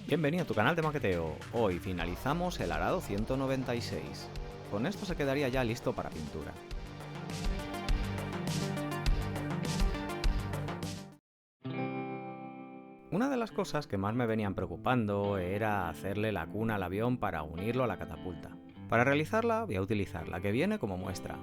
Bienvenido a tu canal de maqueteo. Hoy finalizamos el arado 196. Con esto se quedaría ya listo para pintura. Una de las cosas que más me venían preocupando era hacerle la cuna al avión para unirlo a la catapulta. Para realizarla voy a utilizar la que viene como muestra.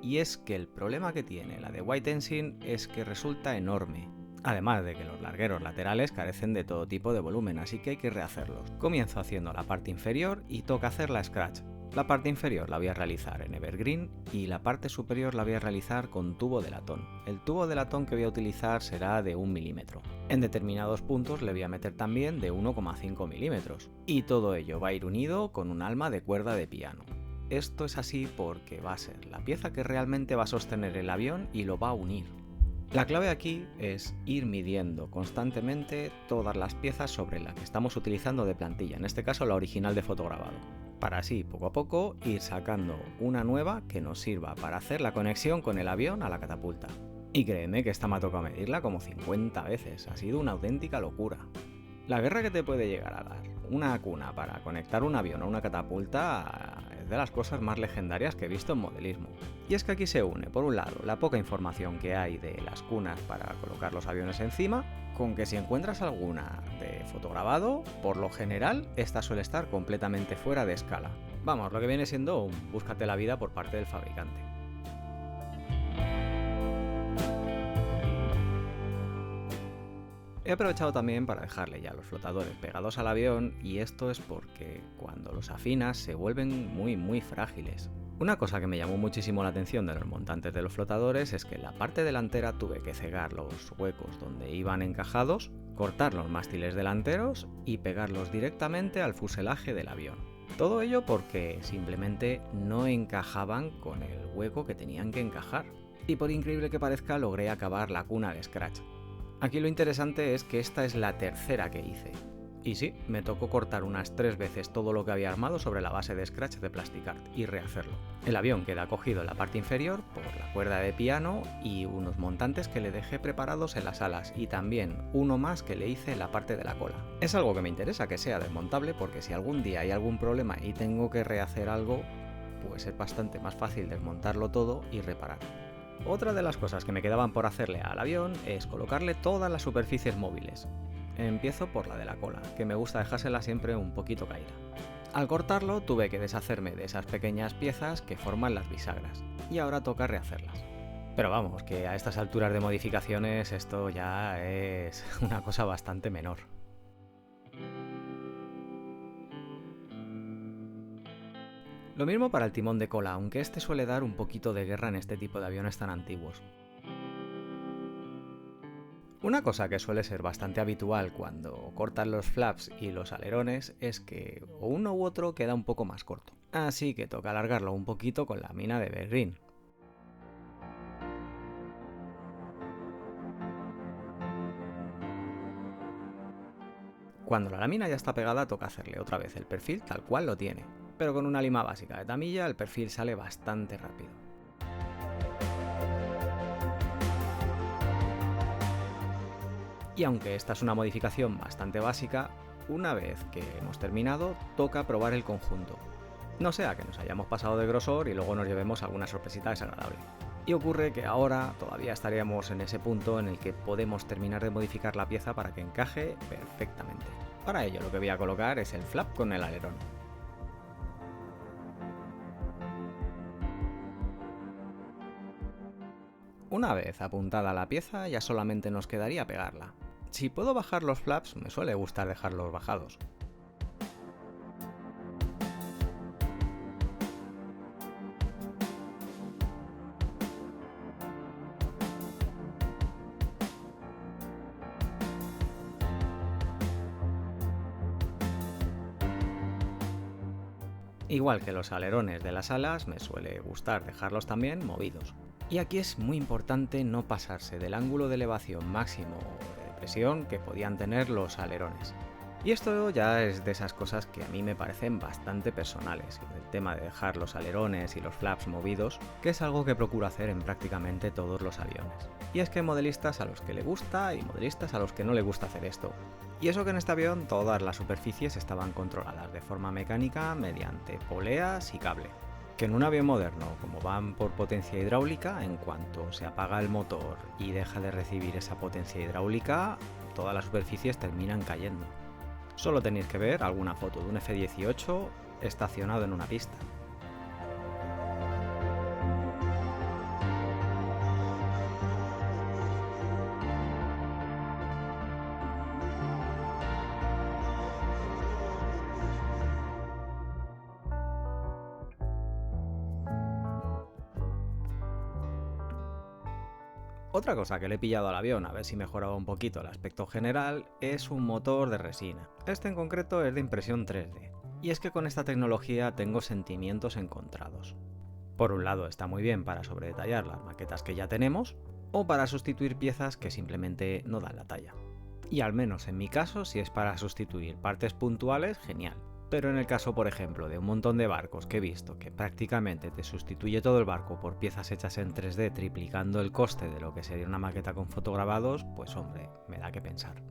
Y es que el problema que tiene la de White Engine es que resulta enorme. Además de que los largueros laterales carecen de todo tipo de volumen, así que hay que rehacerlos. Comienzo haciendo la parte inferior y toca hacer la scratch. La parte inferior la voy a realizar en evergreen y la parte superior la voy a realizar con tubo de latón. El tubo de latón que voy a utilizar será de 1 milímetro. En determinados puntos le voy a meter también de 1,5 milímetros. Y todo ello va a ir unido con un alma de cuerda de piano. Esto es así porque va a ser la pieza que realmente va a sostener el avión y lo va a unir. La clave aquí es ir midiendo constantemente todas las piezas sobre las que estamos utilizando de plantilla, en este caso la original de fotograbado, para así poco a poco ir sacando una nueva que nos sirva para hacer la conexión con el avión a la catapulta. Y créeme que esta me ha tocado medirla como 50 veces, ha sido una auténtica locura. La guerra que te puede llegar a dar una cuna para conectar un avión a una catapulta es de las cosas más legendarias que he visto en modelismo. Y es que aquí se une, por un lado, la poca información que hay de las cunas para colocar los aviones encima, con que si encuentras alguna de fotograbado, por lo general, esta suele estar completamente fuera de escala. Vamos, lo que viene siendo un búscate la vida por parte del fabricante. He aprovechado también para dejarle ya los flotadores pegados al avión y esto es porque cuando los afinas se vuelven muy frágiles. Una cosa que me llamó muchísimo la atención de los montantes de los flotadores es que en la parte delantera tuve que cegar los huecos donde iban encajados, cortar los mástiles delanteros y pegarlos directamente al fuselaje del avión. Todo ello porque simplemente no encajaban con el hueco que tenían que encajar. Y por increíble que parezca logré acabar la cuna de scratch. Aquí lo interesante es que esta es la tercera que hice. Y sí, me tocó cortar unas 3 veces todo lo que había armado sobre la base de scratch de Plasticart y rehacerlo. El avión queda cogido en la parte inferior por la cuerda de piano y unos montantes que le dejé preparados en las alas y también uno más que le hice en la parte de la cola. Es algo que me interesa que sea desmontable porque si algún día hay algún problema y tengo que rehacer algo, pues es bastante más fácil desmontarlo todo y reparar. Otra de las cosas que me quedaban por hacerle al avión es colocarle todas las superficies móviles. Empiezo por la de la cola, que me gusta dejársela siempre un poquito caída. Al cortarlo tuve que deshacerme de esas pequeñas piezas que forman las bisagras, y ahora toca rehacerlas. Pero vamos, que a estas alturas de modificaciones esto ya es una cosa bastante menor. Lo mismo para el timón de cola, aunque este suele dar un poquito de guerra en este tipo de aviones tan antiguos. Una cosa que suele ser bastante habitual cuando cortan los flaps y los alerones es que o uno u otro queda un poco más corto. Así que toca alargarlo un poquito con la mina de evergreen. Cuando la lámina ya está pegada toca hacerle otra vez el perfil tal cual lo tiene, pero con una lima básica de tamilla el perfil sale bastante rápido. Y aunque esta es una modificación bastante básica, una vez que hemos terminado toca probar el conjunto. No sea que nos hayamos pasado de grosor y luego nos llevemos alguna sorpresita desagradable. Y ocurre que ahora todavía estaríamos en ese punto en el que podemos terminar de modificar la pieza para que encaje perfectamente. Para ello lo que voy a colocar es el flap con el alerón. Una vez apuntada la pieza ya solamente nos quedaría pegarla. Si puedo bajar los flaps me suele gustar dejarlos bajados. Igual que los alerones de las alas, me suele gustar dejarlos también movidos. Y aquí es muy importante no pasarse del ángulo de elevación máximo o de presión que podían tener los alerones. Y esto ya es de esas cosas que a mí me parecen bastante personales, el tema de dejar los alerones y los flaps movidos, que es algo que procuro hacer en prácticamente todos los aviones. Y es que hay modelistas a los que le gusta y modelistas a los que no le gusta hacer esto. Y eso que en este avión todas las superficies estaban controladas de forma mecánica mediante poleas y cable. Que en un avión moderno, como van por potencia hidráulica, en cuanto se apaga el motor y deja de recibir esa potencia hidráulica, todas las superficies terminan cayendo. Solo tenéis que ver alguna foto de un F-18 estacionado en una pista. Otra cosa que le he pillado al avión, a ver si mejoraba un poquito el aspecto general, es un motor de resina. Este en concreto es de impresión 3D. Y es que con esta tecnología tengo sentimientos encontrados. Por un lado está muy bien para sobredetallar las maquetas que ya tenemos, o para sustituir piezas que simplemente no dan la talla. Y al menos en mi caso, si es para sustituir partes puntuales, genial. Pero en el caso, por ejemplo, de un montón de barcos que he visto que prácticamente te sustituye todo el barco por piezas hechas en 3D, triplicando el coste de lo que sería una maqueta con fotograbados, pues hombre, me da que pensar.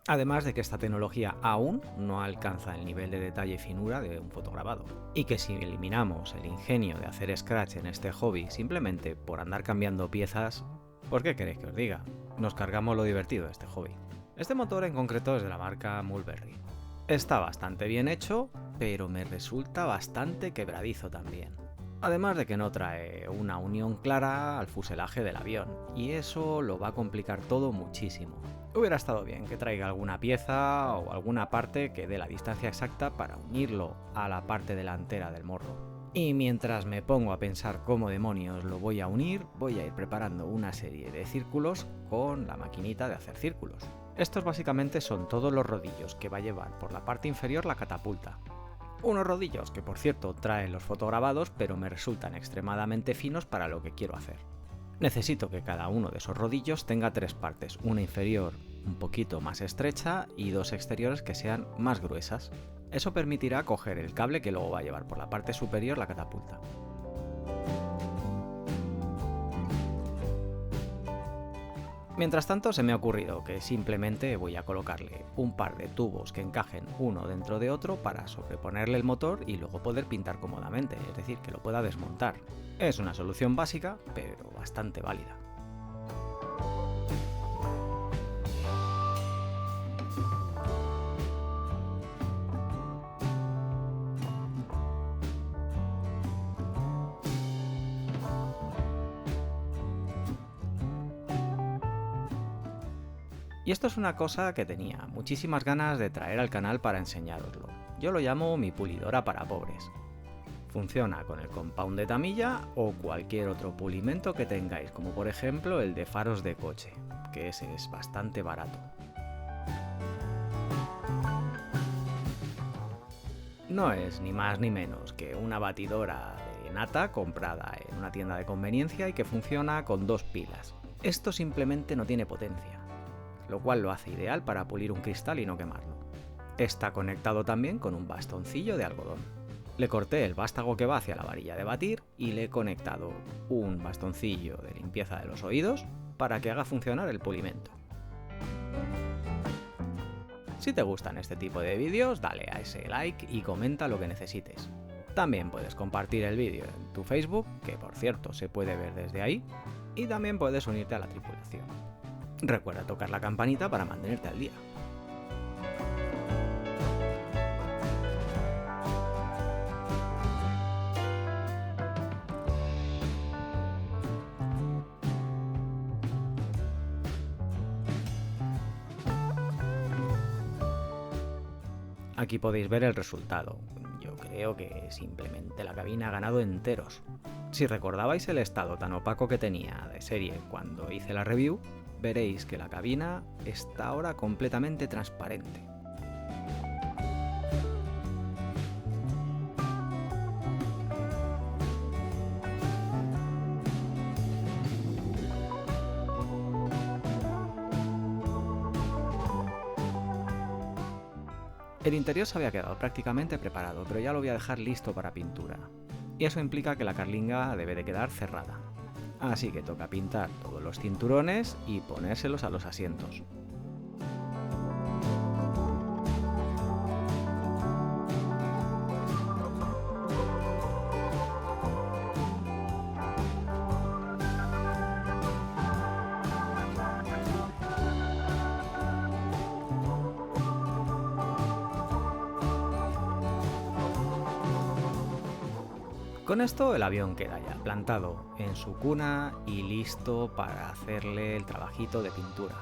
Además de que esta tecnología aún no alcanza el nivel de detalle y finura de un fotograbado. Y que si eliminamos el ingenio de hacer scratch en este hobby simplemente por andar cambiando piezas, ¿por qué queréis que os diga? Nos cargamos lo divertido de este hobby. Este motor en concreto es de la marca Mulberry. Está bastante bien hecho, pero me resulta bastante quebradizo también. Además de que no trae una unión clara al fuselaje del avión, y eso lo va a complicar todo muchísimo. Hubiera estado bien que traiga alguna pieza o alguna parte que dé la distancia exacta para unirlo a la parte delantera del morro. Y mientras me pongo a pensar cómo demonios lo voy a unir, voy a ir preparando una serie de círculos con la maquinita de hacer círculos. Estos básicamente son todos los rodillos que va a llevar por la parte inferior la catapulta. Unos rodillos que por cierto traen los fotograbados pero me resultan extremadamente finos para lo que quiero hacer. Necesito que cada uno de esos rodillos tenga 3 partes, una inferior un poquito más estrecha y 2 exteriores que sean más gruesas. Eso permitirá coger el cable que luego va a llevar por la parte superior la catapulta. Mientras tanto se me ha ocurrido que simplemente voy a colocarle un par de tubos que encajen uno dentro de otro para sobreponerle el motor y luego poder pintar cómodamente, es decir, que lo pueda desmontar. Es una solución básica, pero bastante válida. Y esto es una cosa que tenía muchísimas ganas de traer al canal para enseñároslo. Yo lo llamo mi pulidora para pobres. Funciona con el compound de Tamiya o cualquier otro pulimento que tengáis, como por ejemplo el de faros de coche, que ese es bastante barato. No es ni más ni menos que una batidora de nata comprada en una tienda de conveniencia y que funciona con 2 pilas. Esto simplemente no tiene potencia, lo cual lo hace ideal para pulir un cristal y no quemarlo. Está conectado también con un bastoncillo de algodón. Le corté el vástago que va hacia la varilla de batir y le he conectado un bastoncillo de limpieza de los oídos para que haga funcionar el pulimento. Si te gustan este tipo de vídeos, dale a ese like y comenta lo que necesites. También puedes compartir el vídeo en tu Facebook, que por cierto se puede ver desde ahí, y también puedes unirte a la tripulación. Recuerda tocar la campanita para mantenerte al día. Aquí podéis ver el resultado. Yo creo que simplemente la cabina ha ganado enteros. Si recordabais el estado tan opaco que tenía de serie cuando hice la review, veréis que la cabina está ahora completamente transparente. El interior se había quedado prácticamente preparado, pero ya lo voy a dejar listo para pintura. Y eso implica que la carlinga debe de quedar cerrada. Así que toca pintar todos los cinturones y ponérselos a los asientos. Con esto el avión queda ya plantado en su cuna y listo para hacerle el trabajito de pintura.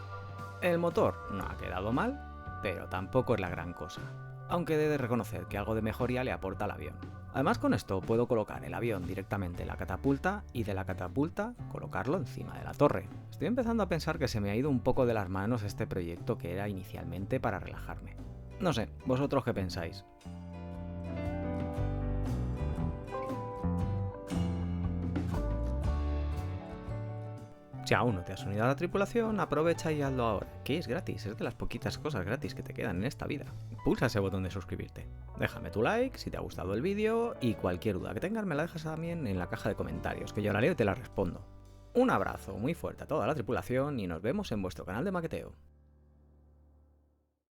El motor no ha quedado mal, pero tampoco es la gran cosa, aunque he de reconocer que algo de mejoría le aporta al avión. Además, con esto puedo colocar el avión directamente en la catapulta y de la catapulta colocarlo encima de la torre. Estoy empezando a pensar que se me ha ido un poco de las manos este proyecto que era inicialmente para relajarme. No sé, ¿vosotros qué pensáis? Si aún no te has unido a la tripulación, aprovecha y hazlo ahora, que es gratis, es de las poquitas cosas gratis que te quedan en esta vida. Pulsa ese botón de suscribirte. Déjame tu like si te ha gustado el vídeo y cualquier duda que tengas me la dejas también en la caja de comentarios, que yo la leo y te la respondo. Un abrazo muy fuerte a toda la tripulación y nos vemos en vuestro canal de maqueteo.